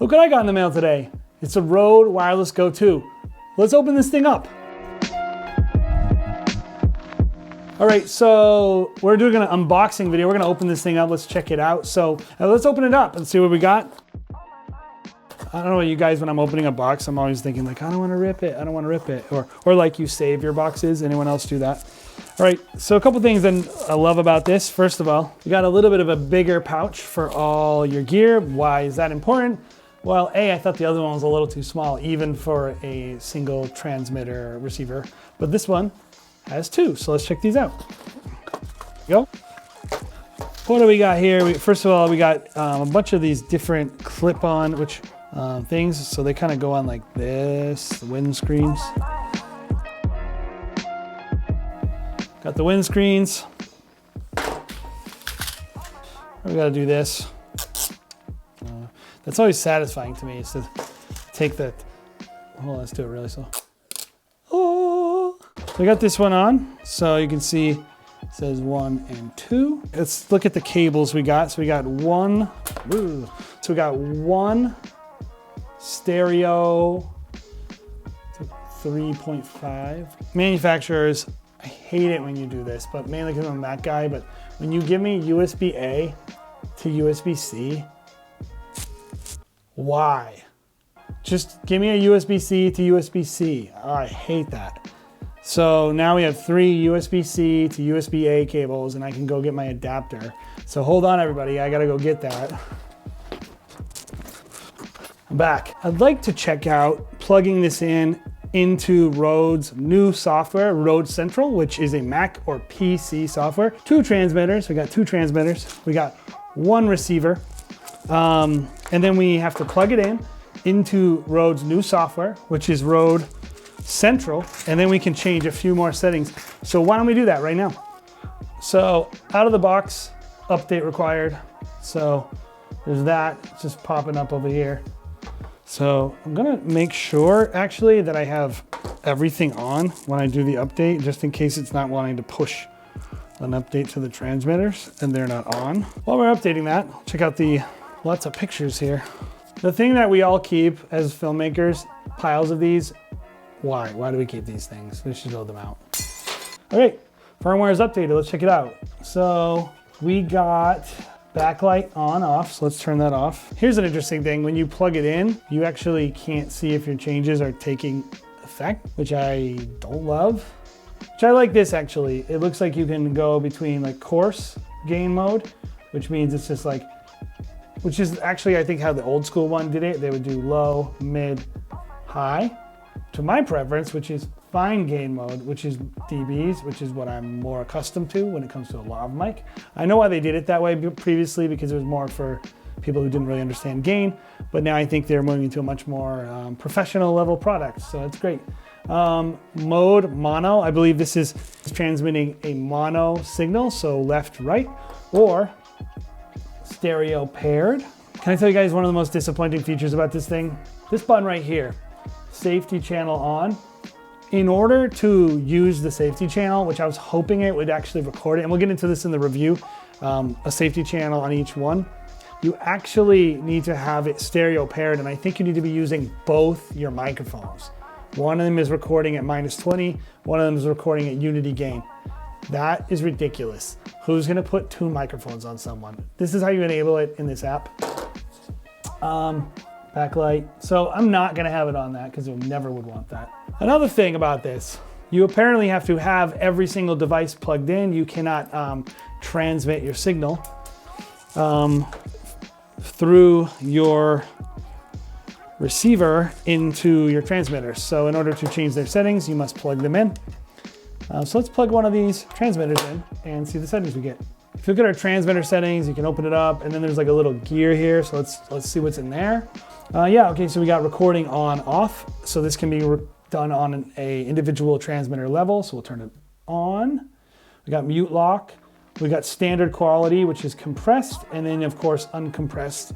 Look what I got in the mail today. It's a Rode Wireless Go 2. Let's open this thing up. All right, so we're doing an unboxing video. We're gonna open this thing up. Let's check it out. So let's open it up and see what we got. I don't know you guys, when I'm opening a box, I'm always thinking like, I don't wanna rip it, I don't wanna rip it. Or like you save your boxes. Anyone else do that? All right, so a couple things that I love about this. First of all, you got a little bit of a bigger pouch for all your gear. Why is that important? Well, I thought the other one was a little too small, even for a single transmitter receiver. But this one has two, so let's check these out. Go. What do we got here? First of all, we got a bunch of these different clip-on things. So they kind of go on like this, the windscreens. Got the windscreens. We gotta do this. That's always satisfying to me, is to take that. Hold on, let's do it really slow. Oh, we got this one on, so you can see it says 1 and 2. Let's look at the cables we got. So we got one stereo 3.5. Manufacturers, I hate it when you do this, but mainly because I'm that guy, but when you give me USB-A to USB-C, why? Just give me a USB-C to USB-C. Oh, I hate that. So now we have 3 USB-C to USB-A cables, and I can go get my adapter. So hold on, everybody, I gotta go get that. I'm back. I'd like to check out plugging this into Rode's new software, Rode Central, which is a Mac or PC software. 2 transmitters, we got 2 transmitters. We got 1 receiver. And then we have to plug it into Rode's new software, which is Rode Central, and then we can change a few more settings. So why don't we do that right now? So out of the box, update required. So there's that just popping up over here. So I'm gonna make sure actually that I have everything on when I do the update, just in case it's not wanting to push an update to the transmitters and they're not on. While we're updating that, check out the lots of pictures here. The thing that we all keep as filmmakers, piles of these. Why? Why do we keep these things? We should throw them out. Okay, firmware is updated. Let's check it out. So we got backlight on, off. So let's turn that off. Here's an interesting thing. When you plug it in, you actually can't see if your changes are taking effect, which I don't love. Which I like this actually. It looks like you can go between like coarse gain mode, which means it's just like, which is actually, I think, how the old school one did it. They would do low, mid, high, to my preference, which is fine gain mode, which is dBs, which is what I'm more accustomed to when it comes to a lav mic. I know why they did it that way previously, because it was more for people who didn't really understand gain, but now I think they're moving into a much more professional level product, so it's great. Mode mono, I believe this is transmitting a mono signal, so left, right, or stereo paired. Can I tell you guys one of the most disappointing features about this thing? This button right here, safety channel on. In order to use the safety channel, which I was hoping it would actually record it, and we'll get into this in the review, a safety channel on each one, you actually need to have it stereo paired, and I think you need to be using both your microphones. One of them is recording at -20, one of them is recording at unity gain. That is ridiculous. Who's gonna put 2 microphones on someone? This is how you enable it in this app. Backlight. So I'm not gonna have it on that because you never would want that. Another thing about this, you apparently have to have every single device plugged in. You cannot transmit your signal through your receiver into your transmitters. So in order to change their settings, you must plug them in. So let's plug one of these transmitters in and see the settings we get. If you look at our transmitter settings, you can open it up, and then there's like a little gear here. So let's see what's in there. Yeah, okay, so we got recording on, off. So this can be done on an individual transmitter level. So we'll turn it on. We got mute lock. We got standard quality, which is compressed, and then of course uncompressed,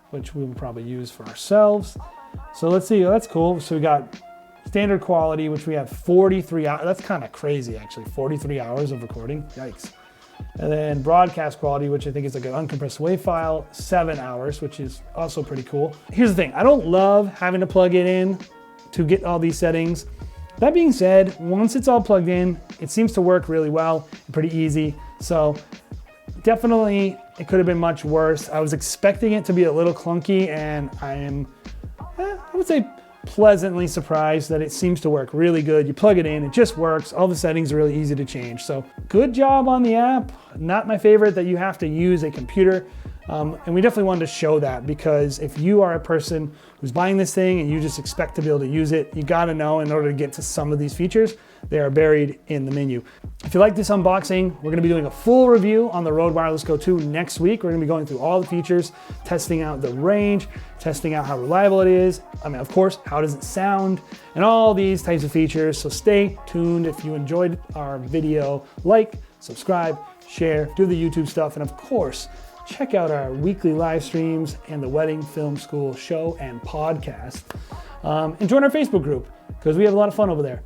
which we will probably use for ourselves. So let's see, that's cool. So we got standard quality, which we have 43 hours. That's kind of crazy actually, 43 hours of recording, yikes. And then broadcast quality, which I think is like an uncompressed WAV file, 7 hours, which is also pretty cool. Here's the thing, I don't love having to plug it in to get all these settings. That being said, once it's all plugged in, it seems to work really well and pretty easy. So definitely it could have been much worse. I was expecting it to be a little clunky, and I am, I would say, pleasantly surprised that it seems to work really good. You plug it in, it just works. All the settings are really easy to change. So good job on the app. Not my favorite that you have to use a computer. And we definitely wanted to show that, because if you are a person who's buying this thing and you just expect to be able to use it, you gotta know in order to get to some of these features, they are buried in the menu. If you like this unboxing, we're gonna be doing a full review on the Rode Wireless Go 2 next week. We're gonna be going through all the features, testing out the range, testing out how reliable it is. I mean, of course, how does it sound, and all these types of features. So stay tuned. If you enjoyed our video, like, subscribe, share, do the YouTube stuff, and of course, check out our weekly live streams and the Wedding Film School show and podcast. And join our Facebook group, because we have a lot of fun over there.